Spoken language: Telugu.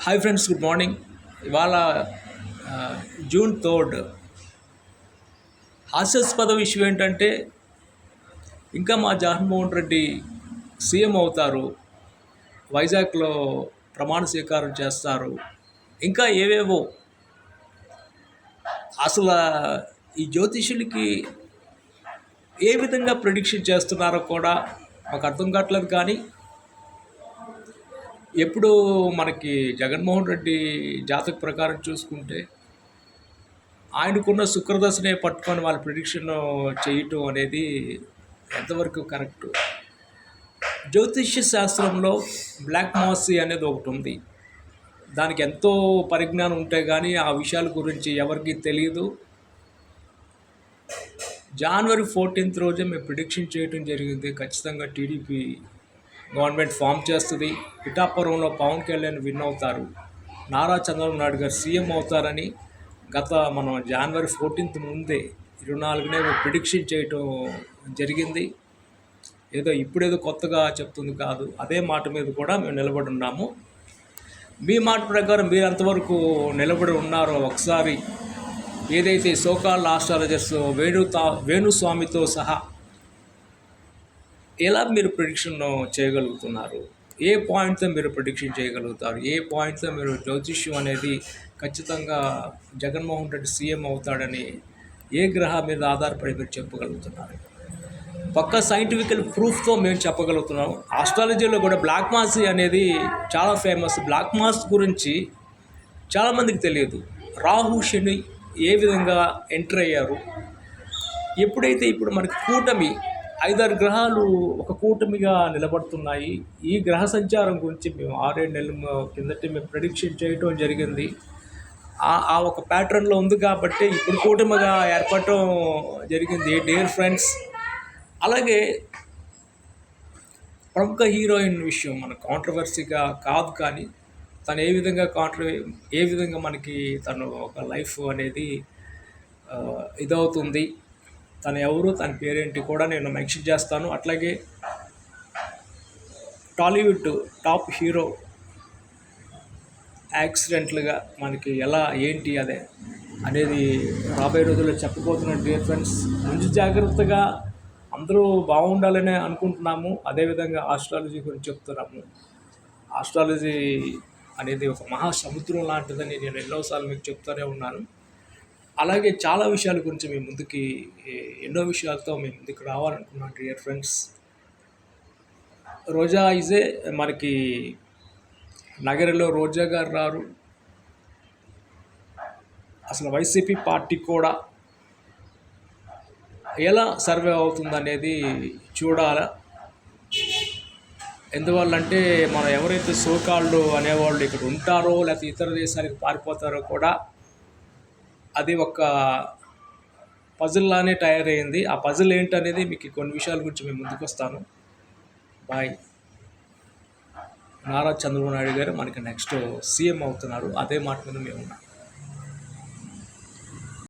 Hi friends, good morning. ఇవాళ జూన్ 3. హాస్యాస్పద విషయం ఏంటంటే ఇంకా మా జగన్మోహన్ రెడ్డి సీఎం అవుతారు, వైజాగ్లో ప్రమాణ స్వీకారం చేస్తారు, ఇంకా ఏవేవో. అసలు ఈ జ్యోతిష్యులకి ఏ విధంగా ప్రిడిక్షన్ చేస్తున్నారో కూడా మాకు అర్థం కావట్లేదు. కానీ ఎప్పుడు మనకి జగన్మోహన్ రెడ్డి జాతక ప్రకారం చూసుకుంటే ఆయనకున్న శుక్రదశనే పట్టుకొని వాళ్ళ ప్రిడిక్షన్ చేయటం అనేది ఎంతవరకు కరెక్ట్? జ్యోతిష్య శాస్త్రంలో బ్లాక్ మాసీ అనేది ఒకటి ఉంది. దానికి ఎంతో పరిజ్ఞానం ఉంటే కానీ ఆ విషయాల గురించి ఎవరికి తెలియదు. జనవరి 14 రోజే మేము ప్రిడిక్షన్ చేయడం జరిగింది. ఖచ్చితంగా టీడీపీ గవర్నమెంట్ ఫామ్ చేస్తుంది, పిఠాపురంలో పవన్ కళ్యాణ్ విన్ అవుతారు, నారా చంద్రబాబు నాయుడు గారు సీఎం అవుతారని మనం జనవరి 14 ముందే 24నే ప్రిడిక్షన్ చేయటం జరిగింది. ఇప్పుడేదో కొత్తగా చెప్తుంది కాదు, అదే మాట మీద కూడా మేము నిలబడి ఉన్నాము. మీ మాట ప్రకారం మీరు ఎంతవరకు నిలబడి ఉన్నారో ఒకసారి ఏదైతే సోకాల్ ఆస్ట్రాలజర్స్ వేణుస్వామితో సహా ఎలా మీరు ప్రిడిక్షన్ చేయగలుగుతున్నారు? ఏ పాయింట్తో మీరు ప్రిడిక్షన్ చేయగలుగుతారు? ఏ పాయింట్తో మీరు జ్యోతిష్యం అనేది ఖచ్చితంగా జగన్మోహన్ రెడ్డి సీఎం అవుతాడని ఏ గ్రహ మీద ఆధారపడి మీరు చెప్పగలుగుతున్నారు? పక్క సైంటిఫికల్ ప్రూఫ్తో మేము చెప్పగలుగుతున్నాం. ఆస్ట్రాలజీలో కూడా బ్లాక్ మాస్ అనేది చాలా ఫేమస్. బ్లాక్ మాస్ గురించి చాలామందికి తెలియదు. రాహు శని ఏ విధంగా ఎంటర్ అయ్యారు, ఎప్పుడైతే ఇప్పుడు మనకి కూటమి 5-6 గ్రహాలు ఒక కూటమిగా నిలబడుతున్నాయి. ఈ గ్రహ సంచారం గురించి మేము 6-7 నెలల కిందటే మేము ప్రిడిక్షన్ చేయటం జరిగింది. ఆ ఒక ప్యాటర్న్లో ఉంది కాబట్టి ఇప్పుడు కూటమిగా ఏర్పడటం జరిగింది. డియర్ ఫ్రెండ్స్, అలాగే ప్రముఖ హీరోయిన్ విషయం మన కాంట్రవర్సీగా కాదు, కానీ తను ఏ విధంగా మనకి తను ఒక లైఫ్ అనేది ఇదవుతుంది, తను ఎవరు, తన పేరేంటి కూడా నేను మెన్షన్ చేస్తాను. అట్లాగే టాలీవుడ్ టాప్ హీరో యాక్సిడెంట్లుగా మనకి ఎలా ఏంటి అనేది రాబోయే రోజుల్లో చెప్పబోతున్నాను. డియర్ ఫ్రెండ్స్, ముందు జాగ్రత్తగా అందరూ బాగుండాలని అనుకుంటున్నాము. అదేవిధంగా ఆస్ట్రాలజీ గురించి చెప్తున్నాము. ఆస్ట్రాలజీ అనేది ఒక మహాసముద్రం లాంటిదని నేను ఎన్నోసార్లు మీకు చెప్తూనే ఉన్నాను. అలాగే చాలా విషయాల గురించి ఎన్నో విషయాలతో మేము ముందుకు రావాలనుకున్నాను. డియర్ ఫ్రెండ్స్, రోజా మనకి నగరిలో రోజా గారు రారు. అసలు వైసీపీ పార్టీ కూడా ఎలా సర్వే అవుతుందనేది చూడాలా. ఎందువల్లంటే మనం ఎవరైతే సోకాళ్ళు అనేవాళ్ళు ఇక్కడ ఉంటారో లేకపోతే ఇతర దేశాలకు పారిపోతారో కూడా అది ఒక పజిల్లానే తయారైంది. ఆ పజిల్ ఏంటనేది మీకు కొన్ని విషయాల గురించి మేము ముందుకు వస్తాను. బాయ్. నారా చంద్రబాబు నాయుడు గారు మనకి నెక్స్ట్ సీఎం అవుతున్నారు, అదే మాట మీద మేము ఉన్నాం.